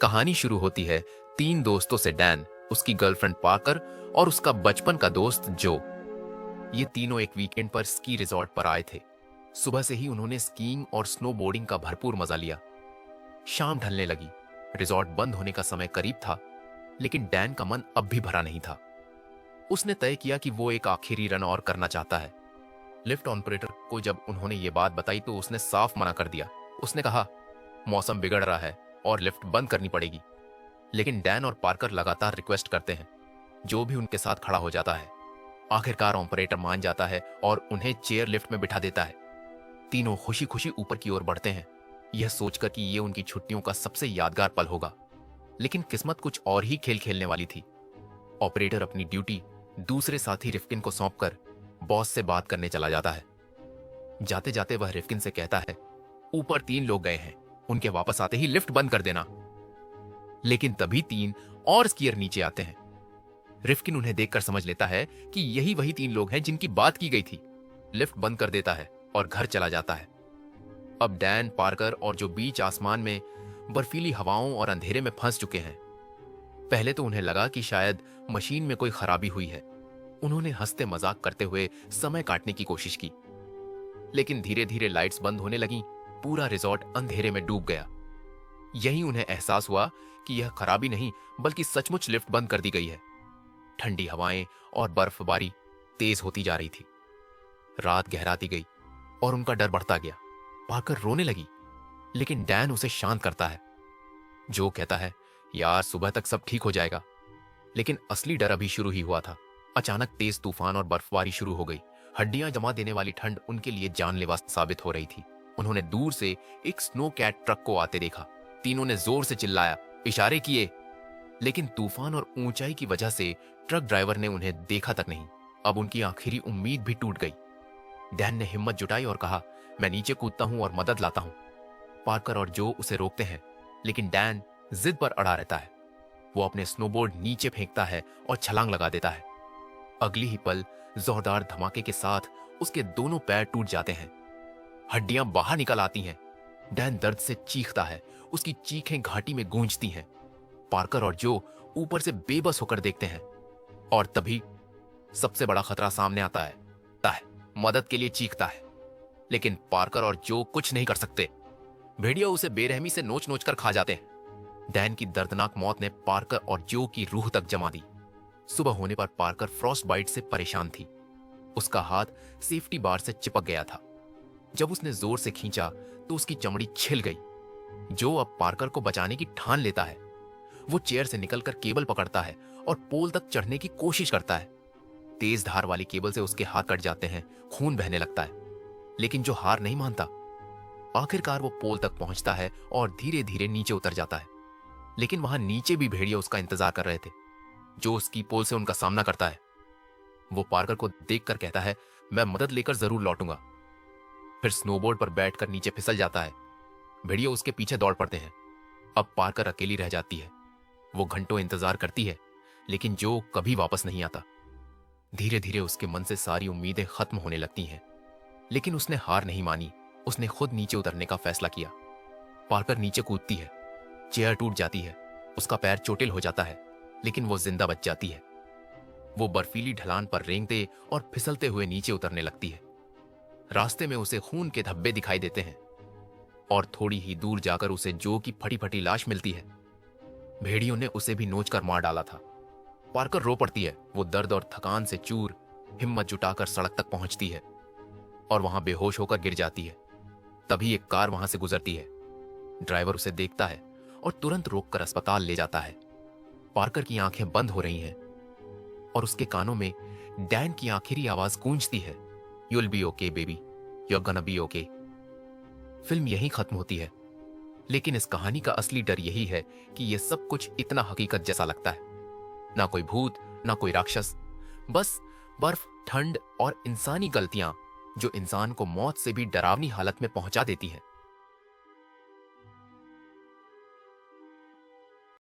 कहानी शुरू होती है तीन दोस्तों से, डैन, उसकी गर्लफ्रेंड पार्कर और उसका बचपन का दोस्त जो। ये तीनों एक वीकेंड पर स्की रिजॉर्ट पर आए थे। सुबह से ही उन्होंने स्कीइंग और स्नोबोर्डिंग का भरपूर मजा लिया। शाम ढलने लगी, रिजॉर्ट बंद होने का समय करीब था, लेकिन डैन का मन अब भी भरा नहीं था। उसने तय किया कि वो एक आखिरी रन और करना चाहता है। लिफ्ट ऑपरेटर को जब उन्होंने ये बात बताई तो उसने साफ मना कर दिया। उसने कहा, मौसम बिगड़ रहा है और लिफ्ट बंद करनी पड़ेगी। लेकिन डैन और पार्कर लगातार रिक्वेस्ट करते हैं। जो भी उनके साथ खड़ा हो जाता है। आखिरकार ऑपरेटर मान जाता है और उन्हें चेयर लिफ्ट में बिठा देता है। तीनों खुशी खुशी ऊपर की ओर बढ़ते हैं, यह सोचकर कि ये उनकी छुट्टियों का सबसे यादगार पल होगा। लेकिन किस्मत कुछ और ही खेल खेलने वाली थी। ऑपरेटर अपनी ड्यूटी दूसरे साथी रिफ्किन को सौंपकर बॉस से बात करने चला जाता है। जाते जाते वह रिफ्किन से कहता है, ऊपर तीन लोग गए हैं, उनके वापस आते ही लिफ्ट बंद कर देना। लेकिन तभी तीन और स्कीयर नीचे आते हैं। रिफ्किन उन्हें देखकर समझ लेता है कि यही वही तीन लोग हैं जिनकी बात की गई थी। लिफ्ट बंद कर देता है और घर चला जाता है। अब डैन, पार्कर और जो बीच आसमान में बर्फीली हवाओं और अंधेरे में फंस चुके हैं। पहले तो उन्हें लगा कि शायद मशीन में कोई खराबी हुई है। उन्होंने हंसते मजाक करते हुए समय काटने की कोशिश की। लेकिन धीरे धीरे लाइट्स बंद होने लगीं, पूरा रिजॉर्ट अंधेरे में डूब गया। यही उन्हें एहसास हुआ कि यह खराबी नहीं बल्कि सचमुच लिफ्ट बंद कर दी गई है। ठंडी हवाएं और बर्फबारी तेज होती जा रही थी। रात गहराती गई और उनका डर बढ़ता गया। पार्कर रोने लगी, लेकिन डैन उसे शांत करता है। जो कहता है, यार सुबह तक सब ठीक हो जाएगा। लेकिन असली डर अभी शुरू ही हुआ था। अचानक तेज तूफान और बर्फबारी शुरू हो गई। हड्डियां जमा देने वाली ठंड उनके लिए जानलेवा साबित हो रही थी। उन्होंने दूर से एक स्नो कैट ट्रक को आते देखा। तीनों ने जोर से चिल्लाया, इशारे किए, लेकिन तूफान और ऊंचाई की वजह से ट्रक ड्राइवर ने उन्हें देखा तक नहीं। अब उनकी आखिरी उम्मीद भी टूट गई। डैन ने हिम्मत जुटाई और कहा, मैं नीचे कूदता हूं और मदद लाता हूं। पार्कर और जो उसे रोकते हैं, लेकिन डैन जिद पर अड़ा रहता है। वो अपने स्नोबोर्ड नीचे फेंकता है और छलांग लगा देता है। अगली ही पल जोरदार धमाके के साथ उसके दोनों पैर टूट जाते हैं। हड्डियां बाहर निकल आती हैं। डैन दर्द से चीखता है, उसकी चीखें घाटी में गूंजती हैं। पार्कर और जो ऊपर से बेबस होकर देखते हैं। और तभी सबसे बड़ा खतरा सामने आता है। मदद के लिए चीखता है, लेकिन पार्कर और जो कुछ नहीं कर सकते। भेड़िया उसे बेरहमी से नोच नोच कर खा जाते हैं। डैन की दर्दनाक मौत ने पार्कर और जो की रूह तक जमा दी। सुबह होने पर पार्कर फ्रॉस्ट बाइट से परेशान थी। उसका हाथ सेफ्टी बार से चिपक गया था। जब उसने जोर से खींचा तो उसकी चमड़ी छिल गई। जो अब पार्कर को बचाने की ठान लेता है। वो चेयर से निकलकर केबल पकड़ता है और पोल तक चढ़ने की कोशिश करता है। तेज धार वाली केबल से उसके हाथ कट जाते हैं, खून बहने लगता है। लेकिन जो हार नहीं मानता। आखिरकार वो पोल तक पहुंचता है और धीरे धीरे नीचे उतर जाता है। लेकिन वहां नीचे भी भेड़िया उसका इंतजार कर रहे थे। जो उसकी पोल से उनका सामना करता है। वो पार्कर को देखकर कहता है, मैं मदद लेकर जरूर लौटूंगा। फिर स्नोबोर्ड पर बैठकर नीचे फिसल जाता है। भेड़िया उसके पीछे दौड़ पड़ते हैं। अब पार्कर अकेली रह जाती है। वो घंटों इंतजार करती है, लेकिन जो कभी वापस नहीं आता। धीरे धीरे उसके मन से सारी उम्मीदें खत्म होने लगती हैं। लेकिन उसने हार नहीं मानी। उसने खुद नीचे उतरने का फैसला किया। पार्कर नीचे कूदती है। चेयर टूट जाती है। उसका पैर चोटिल हो जाता है, लेकिन वो जिंदा बच जाती है। वो बर्फीली ढलान पर रेंगते और फिसलते हुए नीचे उतरने लगती है। रास्ते में उसे खून के धब्बे दिखाई देते हैं और थोड़ी ही दूर जाकर उसे जो की फटी फटी लाश मिलती है। भेड़ियों ने उसे भी नोच कर मार डाला था। पार्कर रो पड़ती है। वो दर्द और थकान से चूर हिम्मत जुटाकर सड़क तक पहुंचती है और वहां बेहोश होकर गिर जाती है। तभी एक कार वहां से गुजरती है। ड्राइवर उसे देखता है और तुरंत रोककर अस्पताल ले जाता है। पार्कर की आंखें बंद हो रही हैं और उसके कानों में डैन की आखिरी आवाज गूंजती है, You'll be okay, baby. You're gonna be okay. Film यहीं खत्म होती है। लेकिन इस कहानी का असली डर यही है कि यह सब कुछ इतना हकीकत जैसा लगता है। ना कोई भूत, ना कोई राक्षस, बस बर्फ, ठंड और इंसानी गलतियां जो इंसान को मौत से भी डरावनी हालत में पहुंचा देती हैं।